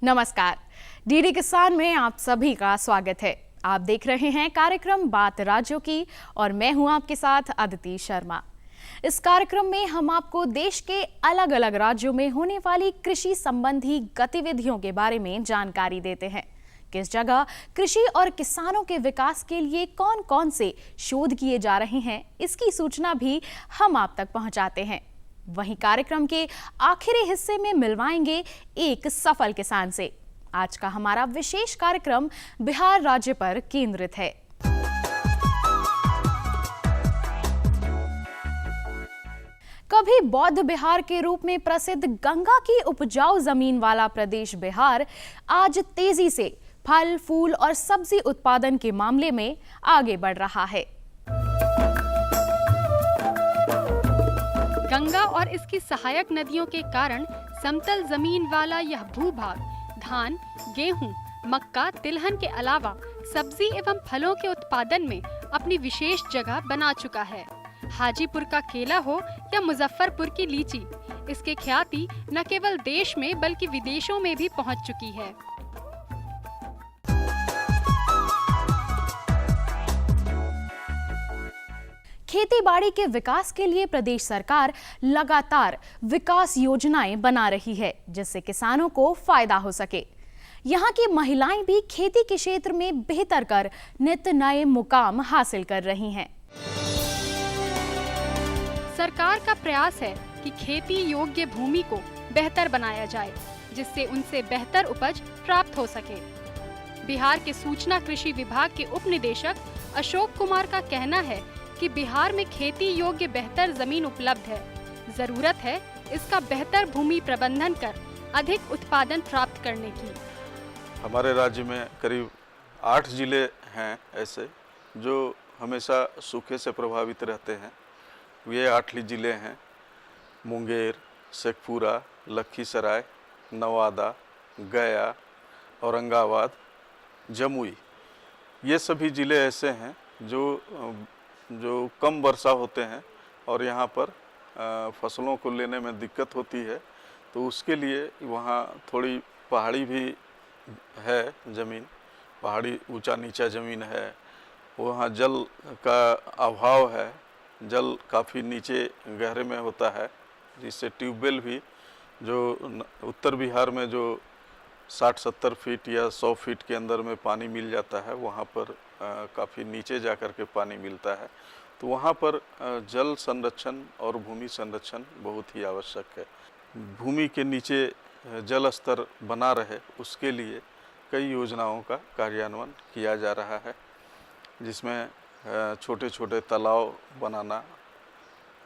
नमस्कार, डीडी किसान में आप सभी का स्वागत है। आप देख रहे हैं कार्यक्रम बात राज्यों की और मैं हूं आपके साथ अदिति शर्मा। इस कार्यक्रम में हम आपको देश के अलग अलग राज्यों में होने वाली कृषि संबंधी गतिविधियों के बारे में जानकारी देते हैं। किस जगह कृषि और किसानों के विकास के लिए कौन कौन से शोध किए जा रहे हैं, इसकी सूचना भी हम आप तक पहुंचाते हैं। वहीं कार्यक्रम के आखिरी हिस्से में मिलवाएंगे एक सफल किसान से। आज का हमारा विशेष कार्यक्रम बिहार राज्य पर केंद्रित है। कभी बौद्ध बिहार के रूप में प्रसिद्ध गंगा की उपजाऊ जमीन वाला प्रदेश बिहार आज तेजी से फल, फूल और सब्जी उत्पादन के मामले में आगे बढ़ रहा है। गंगा और इसकी सहायक नदियों के कारण समतल जमीन वाला यह भूभाग धान, गेहूं, मक्का, तिलहन के अलावा सब्जी एवं फलों के उत्पादन में अपनी विशेष जगह बना चुका है। हाजीपुर का केला हो या मुजफ्फरपुर की लीची, इसकी ख्याति न केवल देश में बल्कि विदेशों में भी पहुंच चुकी है। खेती बाड़ी के विकास के लिए प्रदेश सरकार लगातार विकास योजनाएं बना रही है, जिससे किसानों को फायदा हो सके। यहाँ की महिलाएं भी खेती के क्षेत्र में बेहतर कर नित नए मुकाम हासिल कर रही हैं। सरकार का प्रयास है कि खेती योग्य भूमि को बेहतर बनाया जाए, जिससे उनसे बेहतर उपज प्राप्त हो सके। बिहार के सूचना कृषि विभाग के उप निदेशक अशोक कुमार का कहना है कि बिहार में खेती योग्य बेहतर जमीन उपलब्ध है। जरूरत है इसका बेहतर भूमि प्रबंधन कर अधिक उत्पादन प्राप्त करने की। हमारे राज्य में करीब 8 जिले हैं ऐसे जो हमेशा सूखे से प्रभावित रहते हैं। ये 8 जिले हैं मुंगेर, शेखपुरा, लखीसराय, नवादा, गया, औरंगाबाद, जमुई। ये सभी जिले ऐसे हैं जो कम वर्षा होते हैं और यहाँ पर फसलों को लेने में दिक्कत होती है, तो उसके लिए वहाँ थोड़ी पहाड़ी भी है ज़मीन, पहाड़ी ऊंचा नीचा ज़मीन है, वहाँ जल का अभाव है, जल काफ़ी नीचे गहरे में होता है, जिससे ट्यूबवेल भी जो उत्तर बिहार में जो 60-70 फीट या 100 फीट के अंदर में पानी मिल जाता है, वहाँ पर काफ़ी नीचे जा कर के पानी मिलता है। तो वहाँ पर जल संरक्षण और भूमि संरक्षण बहुत ही आवश्यक है। भूमि के नीचे जल स्तर बना रहे, उसके लिए कई योजनाओं का कार्यान्वयन किया जा रहा है, जिसमें छोटे छोटे तालाब बनाना,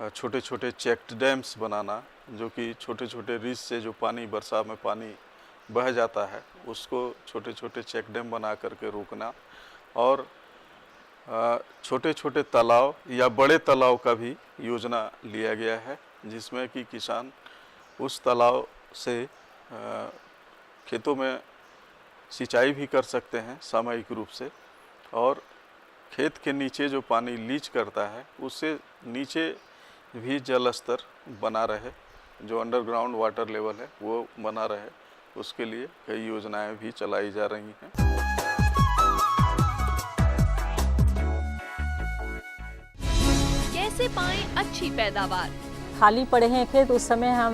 छोटे छोटे चेक डैम्स बनाना, जो कि छोटे छोटे रिस से जो पानी वर्षा में पानी बह जाता है, उसको छोटे छोटे चेक डैम बना करके रोकना, और छोटे छोटे तालाब या बड़े तालाब का भी योजना लिया गया है, जिसमें कि किसान उस तालाब से खेतों में सिंचाई भी कर सकते हैं सामूहिक रूप से, और खेत के नीचे जो पानी लीच करता है उससे नीचे भी जल स्तर बना रहे, जो अंडरग्राउंड वाटर लेवल है वो बना रहे, उसके लिए कई योजनाएं भी चलाई जा रही हैं। कैसे पाएं अच्छी पैदावार? खाली पड़े हैं खेत, उस समय हम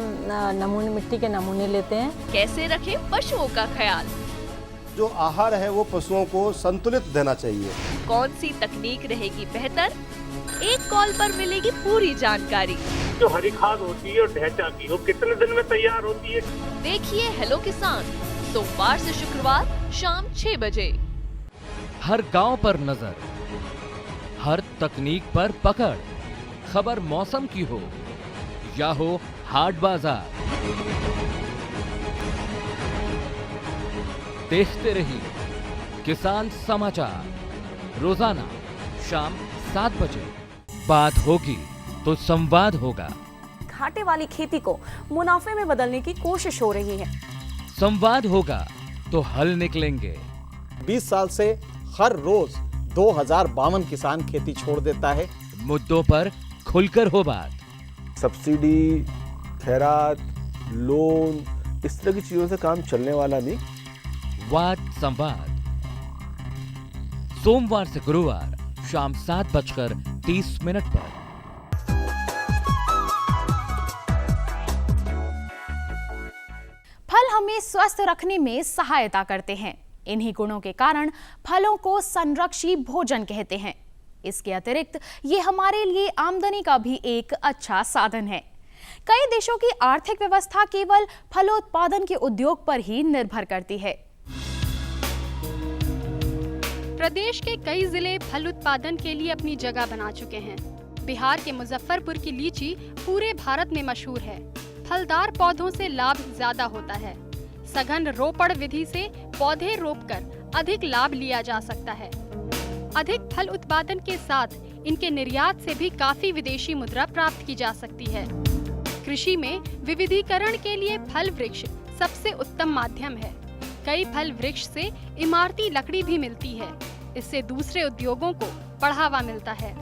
नमूने मिट्टी के नमूने लेते हैं। कैसे रखें पशुओं का ख्याल? जो आहार है वो पशुओं को संतुलित देना चाहिए। कौन सी तकनीक रहेगी बेहतर? एक कॉल पर मिलेगी पूरी जानकारी। जो हरी खाद होती है और ढैंचा की, वो कितने दिन में तैयार होती है? देखिए हेलो किसान, सोमवार से शुक्रवार शाम 6 बजे। हर गांव पर नजर, हर तकनीक पर पकड़, खबर मौसम की हो या हो हाट बाजार, देखते रहिए किसान समाचार। रोजाना शाम 7 बजे। बात होगी तो संवाद होगा। घाटे वाली खेती को मुनाफे में बदलने की कोशिश हो रही है। संवाद होगा तो हल निकलेंगे। 20 साल से हर रोज 2052 किसान खेती छोड़ देता है। मुद्दों पर खुलकर हो बात। सब्सिडी, खैरात, लोन, इस तरह की चीजों से काम चलने वाला नहीं। वाद संवाद सोमवार से गुरुवार शाम 7:30 पर। फल हमें स्वस्थ रखने में सहायता करते हैं। इन्हीं गुणों के कारण फलों को संरक्षी भोजन कहते हैं। इसके अतिरिक्त ये हमारे लिए आमदनी का भी एक अच्छा साधन है। कई देशों की आर्थिक व्यवस्था केवल फलोत्पादन के उद्योग पर ही निर्भर करती है। प्रदेश के कई जिले फल उत्पादन के लिए अपनी जगह बना चुके हैं। बिहार के मुजफ्फरपुर की लीची पूरे भारत में मशहूर है। फलदार पौधों से लाभ ज्यादा होता है। सघन रोपण विधि से पौधे रोपकर अधिक लाभ लिया जा सकता है। अधिक फल उत्पादन के साथ इनके निर्यात से भी काफी विदेशी मुद्रा प्राप्त की जा सकती है। कृषि में विविधीकरण के लिए फल वृक्ष सबसे उत्तम माध्यम है। कई फल वृक्ष से इमारती लकड़ी भी मिलती है। इससे दूसरे उद्योगों को बढ़ावा मिलता है।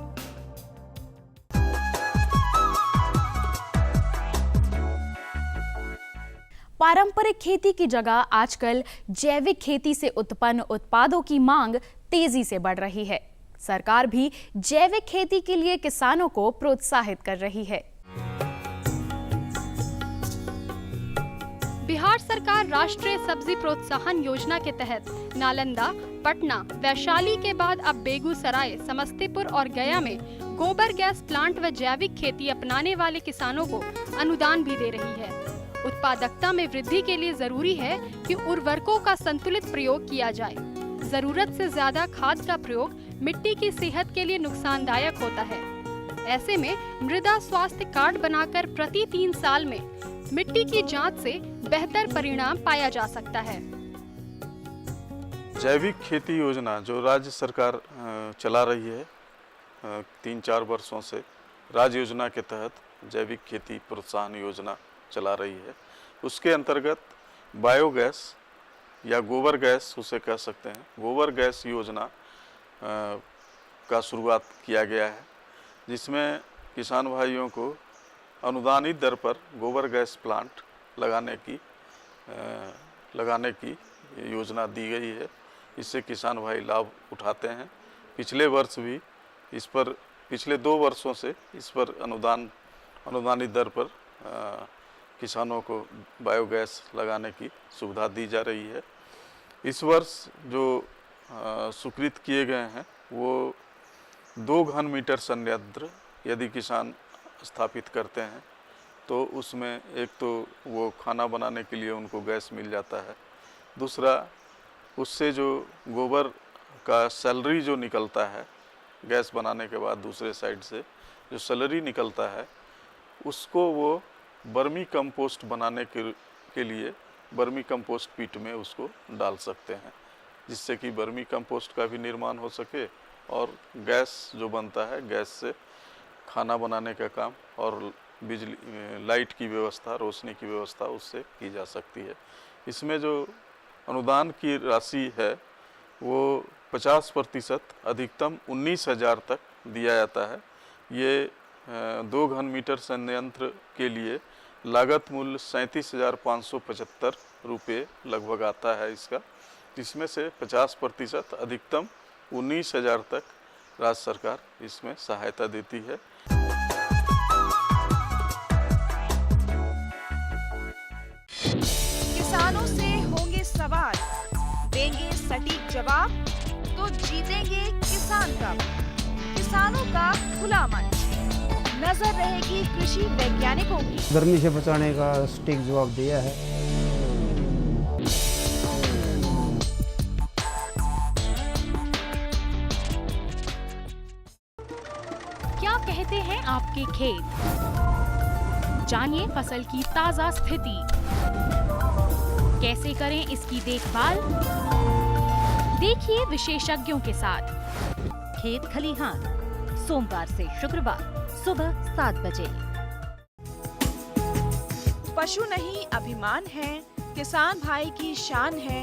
पारंपरिक खेती की जगह आजकल जैविक खेती से उत्पन्न उत्पादों की मांग तेजी से बढ़ रही है। सरकार भी जैविक खेती के लिए किसानों को प्रोत्साहित कर रही है। बिहार सरकार राष्ट्रीय सब्जी प्रोत्साहन योजना के तहत नालंदा, पटना, वैशाली के बाद अब बेगूसराय, समस्तीपुर और गया में गोबर गैस प्लांट व जैविक खेती अपनाने वाले किसानों को अनुदान भी दे रही है। उत्पादकता में वृद्धि के लिए जरूरी है कि उर्वरकों का संतुलित प्रयोग किया जाए। जरूरत से ज्यादा खाद का प्रयोग मिट्टी की सेहत के लिए नुकसानदायक होता है। ऐसे में मृदा स्वास्थ्य कार्ड बनाकर प्रति 3 साल में मिट्टी की जांच से बेहतर परिणाम पाया जा सकता है। जैविक खेती योजना जो राज्य सरकार चला रही है 3-4 वर्षों से, राज्य योजना के तहत जैविक खेती प्रोत्साहन योजना चला रही है। उसके अंतर्गत बायोगैस या गोबर गैस उसे कह सकते हैं, गोबर गैस योजना का शुरुआत किया गया है, जिसमें किसान भाइयों को अनुदानित दर पर गोबर गैस प्लांट लगाने की योजना दी गई है। इससे किसान भाई लाभ उठाते हैं। पिछले वर्ष भी पिछले 2 वर्षों से इस पर अनुदानित दर पर किसानों को बायोगैस लगाने की सुविधा दी जा रही है। इस वर्ष जो स्वीकृत किए गए हैं वो 2 घन मीटर संयंत्र यदि किसान स्थापित करते हैं तो उसमें एक तो वो खाना बनाने के लिए उनको गैस मिल जाता है। दूसरा, उससे जो गोबर का सैलरी जो निकलता है गैस बनाने के बाद, दूसरे साइड से जो सैलरी निकलता है उसको वो बर्मी कंपोस्ट बनाने के लिए बर्मी कंपोस्ट पिट में उसको डाल सकते हैं, जिससे कि बर्मी कंपोस्ट का भी निर्माण हो सके और गैस जो बनता है गैस से खाना बनाने का काम और बिजली, लाइट की व्यवस्था, रोशनी की व्यवस्था उससे की जा सकती है। इसमें जो अनुदान की राशि है वो 50% अधिकतम 19,000 तक दिया जाता है। ये 2 घन मीटर संयंत्र के लिए लागत मूल्य 37,575 रुपये लगभग आता है इसका। इसमें से 50% अधिकतम 19,000 तक राज्य सरकार इसमें सहायता देती है। किसानों से होंगे सवाल, देंगे सटीक जवाब, तो जीतेंगे किसान कप। किसानों का खुला मंच, नजर रहेगी कृषि वैज्ञानिकों की। गर्मी से बचाने का सटीक जवाब दिया है। क्या कहते हैं आपके खेत? जानिए फसल की ताजा स्थिति, कैसे करें इसकी देखभाल। देखिए विशेषज्ञों के साथ खेत खलिहान, सोमवार से शुक्रवार सुबह 7 बजे। पशु नहीं अभिमान है, किसान भाई की शान है,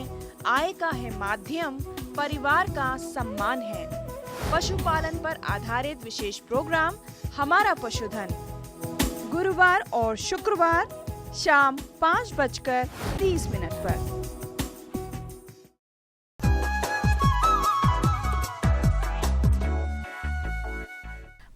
आय का है माध्यम, परिवार का सम्मान है। पशुपालन पर आधारित विशेष प्रोग्राम हमारा पशुधन, गुरुवार और शुक्रवार शाम 5:30 पर।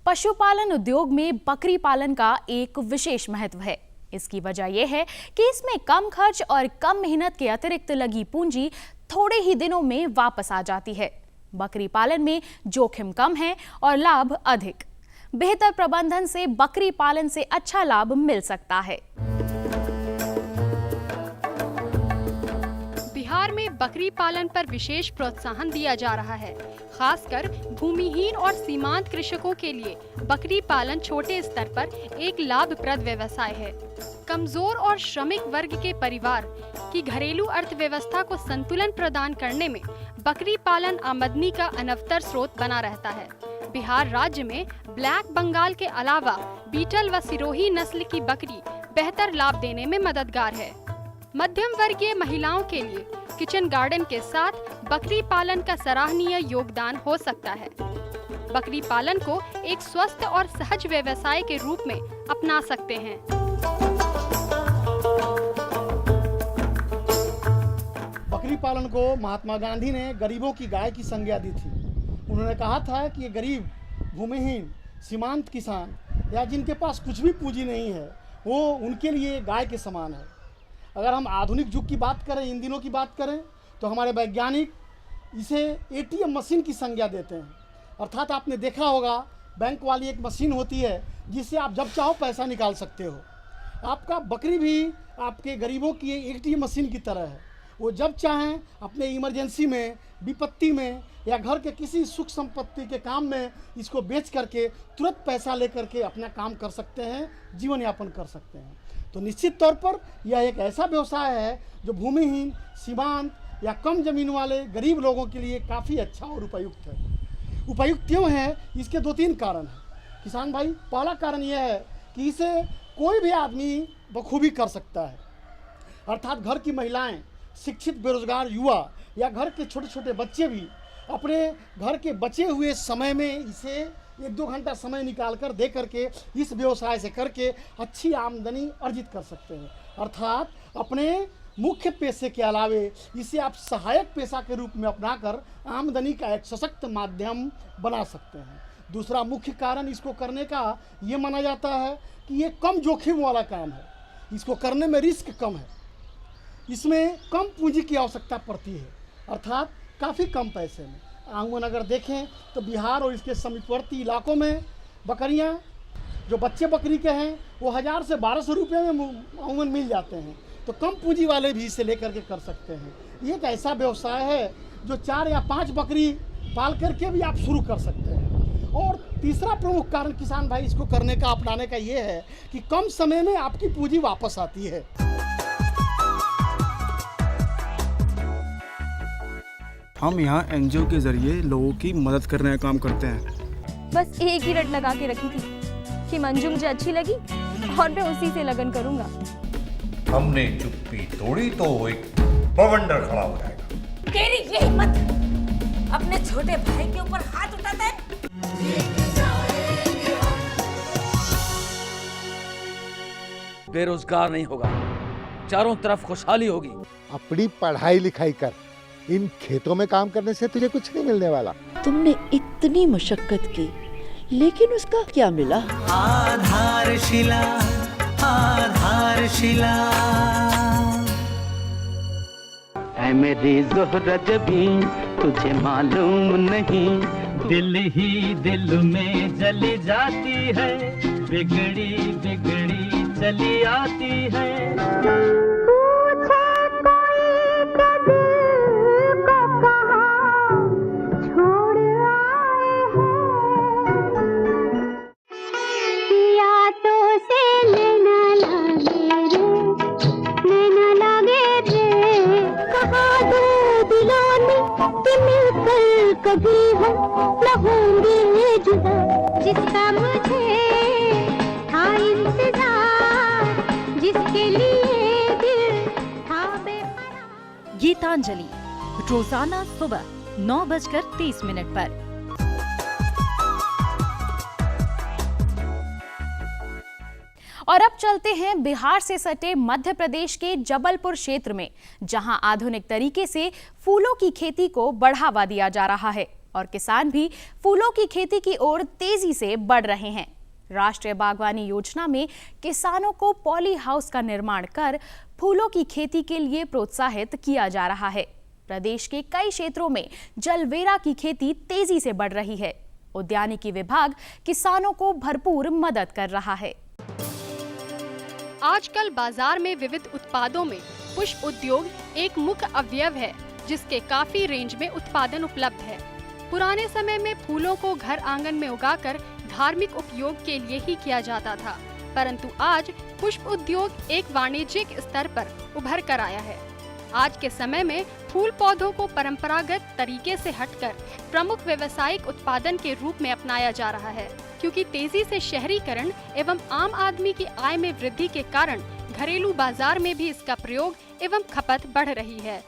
पशुपालन उद्योग में बकरी पालन का एक विशेष महत्व है। इसकी वजह यह है कि इसमें कम खर्च और कम मेहनत के अतिरिक्त लगी पूंजी थोड़े ही दिनों में वापस आ जाती है। बकरी पालन में जोखिम कम है और लाभ अधिक। बेहतर प्रबंधन से बकरी पालन से अच्छा लाभ मिल सकता है। बिहार में बकरी पालन पर विशेष प्रोत्साहन दिया जा रहा है। खासकर भूमिहीन और सीमांत कृषकों के लिए बकरी पालन छोटे स्तर पर एक लाभप्रद व्यवसाय है। कमजोर और श्रमिक वर्ग के परिवार की घरेलू अर्थव्यवस्था को संतुलन प्रदान करने में बकरी पालन आमदनी का अनवतर स्रोत बना रहता है। बिहार राज्य में ब्लैक बंगाल के अलावा बीटल व सिरोही नस्ल की बकरी बेहतर लाभ देने में मददगार है। मध्यम वर्गीय महिलाओं के लिए किचन गार्डन के साथ बकरी पालन का सराहनीय योगदान हो सकता है। बकरी पालन को एक स्वस्थ और सहज व्यवसाय के रूप में अपना सकते हैं। बकरी पालन को महात्मा गांधी ने गरीबों की गाय की संज्ञा दी थी। उन्होंने कहा था कि ये गरीब, भूमिहीन, सीमांत किसान या जिनके पास कुछ भी पूंजी नहीं है, वो उनके लिए गाय के समान है। अगर हम आधुनिक युग की बात करें, इन दिनों की बात करें, तो हमारे वैज्ञानिक इसे एटीएम मशीन की संज्ञा देते हैं। अर्थात आपने देखा होगा, बैंक वाली एक मशीन होती है जिससे आप जब चाहो पैसा निकाल सकते हो। आपका बकरी भी आपके गरीबों की एटीएम मशीन की तरह है। वो जब चाहें अपने इमरजेंसी में, विपत्ति में या घर के किसी सुख संपत्ति के काम में इसको बेच करके तुरंत पैसा लेकर के अपना काम कर सकते हैं, जीवन यापन कर सकते हैं। तो निश्चित तौर पर यह एक ऐसा व्यवसाय है जो भूमिहीन, सीमांत या कम जमीन वाले गरीब लोगों के लिए काफ़ी अच्छा और उपयुक्त है। उपयुक्त क्यों है? इसके 2-3 कारण हैं किसान भाई। पहला कारण यह है कि इसे कोई भी आदमी बखूबी कर सकता है। अर्थात घर की महिलाएं, शिक्षित बेरोजगार युवा या घर के छोटे छोटे बच्चे भी अपने घर के बचे हुए समय में इसे 1-2 घंटा समय निकाल कर दे करके इस व्यवसाय से करके अच्छी आमदनी अर्जित कर सकते हैं। अर्थात अपने मुख्य पेशे के अलावे इसे आप सहायक पेशा के रूप में अपनाकर आमदनी का एक सशक्त माध्यम बना सकते हैं। दूसरा मुख्य कारण इसको करने का ये माना जाता है कि ये कम जोखिम वाला काम है। इसको करने में रिस्क कम है। इसमें कम पूंजी की आवश्यकता पड़ती है, अर्थात काफ़ी कम पैसे में। आंगन अगर देखें तो बिहार और इसके समीपवर्ती इलाकों में बकरियां, जो बच्चे बकरी के हैं, वो 1000 से 1200 रुपये में आंगन मिल जाते हैं। तो कम पूंजी वाले भी इसे लेकर के कर सकते हैं। ये एक ऐसा व्यवसाय है जो 4 या 5 बकरी पाल करके भी आप शुरू कर सकते हैं। और तीसरा प्रमुख कारण किसान भाई इसको करने का, अपनाने का ये है कि कम समय में आपकी पूंजी वापस आती है। हम यहाँ एनजीओ के जरिए लोगों की मदद करने का काम करते हैं। बस एक ही रट लगा के रखी थी कि मंजू मुझे अच्छी लगी और मैं उसी से लगन करूंगा। हमने चुप्पी तोड़ी तो एक बवंडर खड़ा हो जाएगा। तेरी ये हिम्मत अपने छोटे भाई के ऊपर हाथ उठाता है? बेरोजगार नहीं होगा, चारों तरफ खुशहाली होगी। अपनी पढ़ाई लिखाई कर, इन खेतों में काम करने से तुझे कुछ नहीं मिलने वाला। तुमने इतनी मशक्कत की, लेकिन उसका क्या मिला? आधारशिला, आधारशिला। ऐ मेरी ज़ोहरत भी तुझे मालूम नहीं, दिल ही दिल में जली जाती है, बिगड़ी बिगड़ी चली आती है। कभी हम न होंगे जुदा, जिसका मुझे था इंतजार, जिसके लिए दिल था बेकरार। गीतांजलि रोजाना सुबह 9:30 पर। और अब चलते हैं बिहार से सटे मध्य प्रदेश के जबलपुर क्षेत्र में, जहां आधुनिक तरीके से फूलों की खेती को बढ़ावा दिया जा रहा है और किसान भी फूलों की खेती की ओर तेजी से बढ़ रहे हैं। राष्ट्रीय बागवानी योजना में किसानों को पॉली हाउस का निर्माण कर फूलों की खेती के लिए प्रोत्साहित किया जा रहा है। प्रदेश के कई क्षेत्रों में जलवेरा की खेती तेजी से बढ़ रही है। उद्यानिकी विभाग किसानों को भरपूर मदद कर रहा है। आजकल बाजार में विविध उत्पादों में पुष्प उद्योग एक मुख्य अवयव है, जिसके काफी रेंज में उत्पादन उपलब्ध है। पुराने समय में फूलों को घर आंगन में उगाकर धार्मिक उपयोग के लिए ही किया जाता था, परंतु आज पुष्प उद्योग एक वाणिज्यिक स्तर पर उभर कर आया है। आज के समय में फूल पौधों को परंपरागत तरीके से हटकर प्रमुख व्यावसायिक उत्पादन के रूप में अपनाया जा रहा है, क्योंकि तेजी से शहरीकरण एवं आम आदमी की आय में वृद्धि के कारण घरेलू बाजार में भी इसका प्रयोग एवं खपत बढ़ रही है।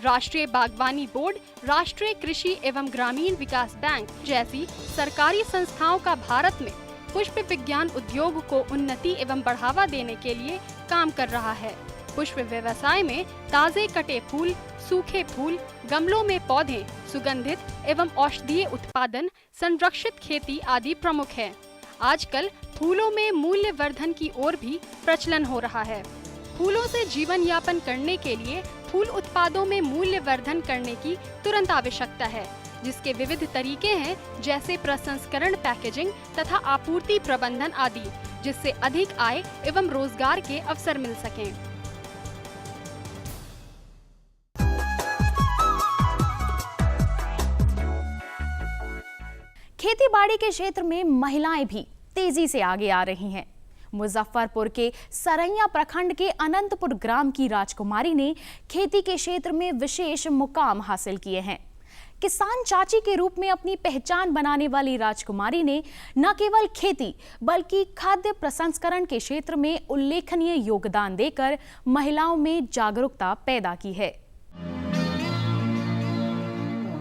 राष्ट्रीय बागवानी बोर्ड, राष्ट्रीय कृषि एवं ग्रामीण विकास बैंक जैसी सरकारी संस्थाओं का भारत में पुष्प विज्ञान उद्योग को उन्नति एवं बढ़ावा देने के लिए काम कर रहा है। पुष्प व्यवसाय में ताजे कटे फूल, सूखे फूल, गमलों में पौधे, सुगंधित एवं औषधीय उत्पादन, संरक्षित खेती आदि प्रमुख है। आजकल फूलों में मूल्य वर्धन की ओर भी प्रचलन हो रहा है। फूलों से जीवन यापन करने के लिए फूल उत्पादों में मूल्य वर्धन करने की तुरंत आवश्यकता है, जिसके विविध तरीके हैं, जैसे प्रसंस्करण, पैकेजिंग तथा आपूर्ति प्रबंधन आदि, जिससे अधिक आय एवं रोजगार के अवसर मिल सकें। खेतीबाड़ी के क्षेत्र में महिलाएं भी तेजी से आगे आ रही हैं। मुजफ्फरपुर के सरैया प्रखंड के अनंतपुर ग्राम की राजकुमारी ने खेती के क्षेत्र में विशेष मुकाम हासिल किए हैं। किसान चाची के रूप में अपनी पहचान बनाने वाली राजकुमारी ने न केवल खेती बल्कि खाद्य प्रसंस्करण के क्षेत्र में उल्लेखनीय योगदान देकर महिलाओं में जागरूकता पैदा की है।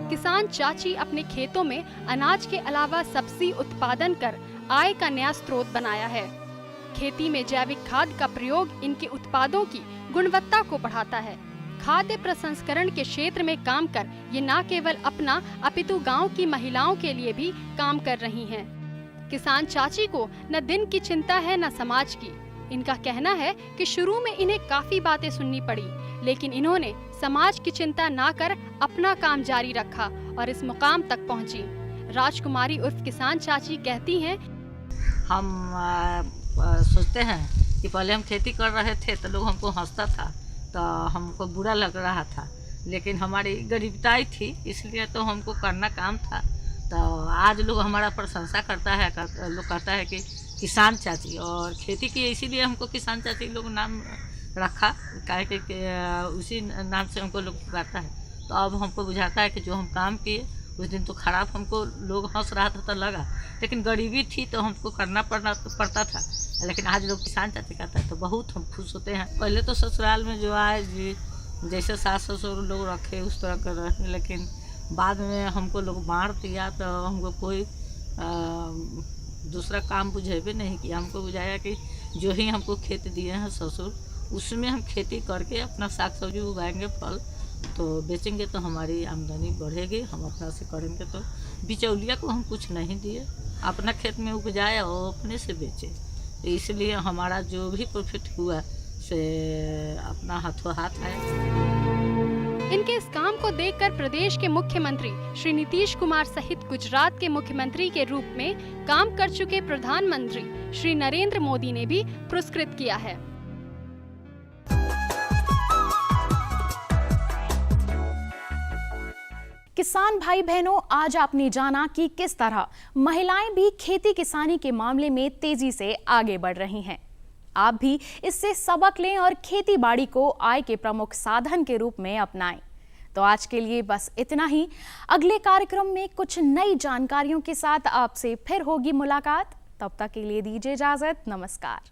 किसान चाची अपने खेतों में अनाज के अलावा सब्जी उत्पादन कर आय का नया स्रोत बनाया है। खेती में जैविक खाद का प्रयोग इनके उत्पादों की गुणवत्ता को बढ़ाता है। खाद्य प्रसंस्करण के क्षेत्र में काम कर ये न केवल अपना अपितु गांव की महिलाओं के लिए भी काम कर रही हैं। किसान चाची को न दिन की चिंता है न समाज की। इनका कहना है कि शुरू में इन्हें काफी बातें सुननी पड़ी, लेकिन इन्होंने समाज की चिंता ना कर अपना काम जारी रखा और इस मुकाम तक पहुंची। राजकुमारी उर्फ किसान चाची कहती हैं, हम सोचते हैं कि पहले हम खेती कर रहे थे तो लोग हमको हंसता था, तो हमको बुरा लग रहा था, लेकिन हमारी गरीबताई थी, इसलिए तो हमको करना काम था। तो आज लोग हमारा प्रशंसा करता है, लोग कहता है कि किसान चाची, और खेती की इसीलिए हमको किसान चाची लोग नाम रखा, काहे कि उसी नाम से हमको लोग पुकारता है। तो अब हमको बुझाता है कि जो हम काम किए उस दिन तो खराब हमको लोग हंस रहा था तो लगा, लेकिन गरीबी थी तो हमको करना पड़ता था, लेकिन आज लोग किसान चाची कहता है तो बहुत हम खुश होते हैं। पहले तो ससुराल में जो आए जैसे सास ससुर लोग रखे उस तरह कर रहे, लेकिन बाद में हमको लोग बांट दिया तो हमको कोई दूसरा काम बुझेबे नहीं किया। हमको बुझाया कि जो ही हमको खेत दिए हैं ससुर, उसमें हम खेती करके अपना साग सब्जी उगाएंगे, फल तो बेचेंगे तो हमारी आमदनी बढ़ेगी। हम अपना से करेंगे तो बिचौलिया को हम कुछ नहीं दिए, अपना खेत में उपजाया और अपने से बेचे, तो इसलिए हमारा जो भी प्रॉफिट हुआ से अपना हाथों हाथ है। इनके इस काम को देखकर प्रदेश के मुख्यमंत्री श्री नीतीश कुमार सहित गुजरात के मुख्यमंत्री के रूप में काम कर चुके प्रधानमंत्री श्री नरेंद्र मोदी ने भी पुरस्कृत किया है। किसान भाई बहनों, आज आपने जाना कि किस तरह महिलाएं भी खेती किसानी के मामले में तेजी से आगे बढ़ रही हैं। आप भी इससे सबक लें और खेती बाड़ी को आय के प्रमुख साधन के रूप में अपनाएं। तो आज के लिए बस इतना ही। अगले कार्यक्रम में कुछ नई जानकारियों के साथ आपसे फिर होगी मुलाकात। तब तक के लिए दीजिए इजाजत। नमस्कार।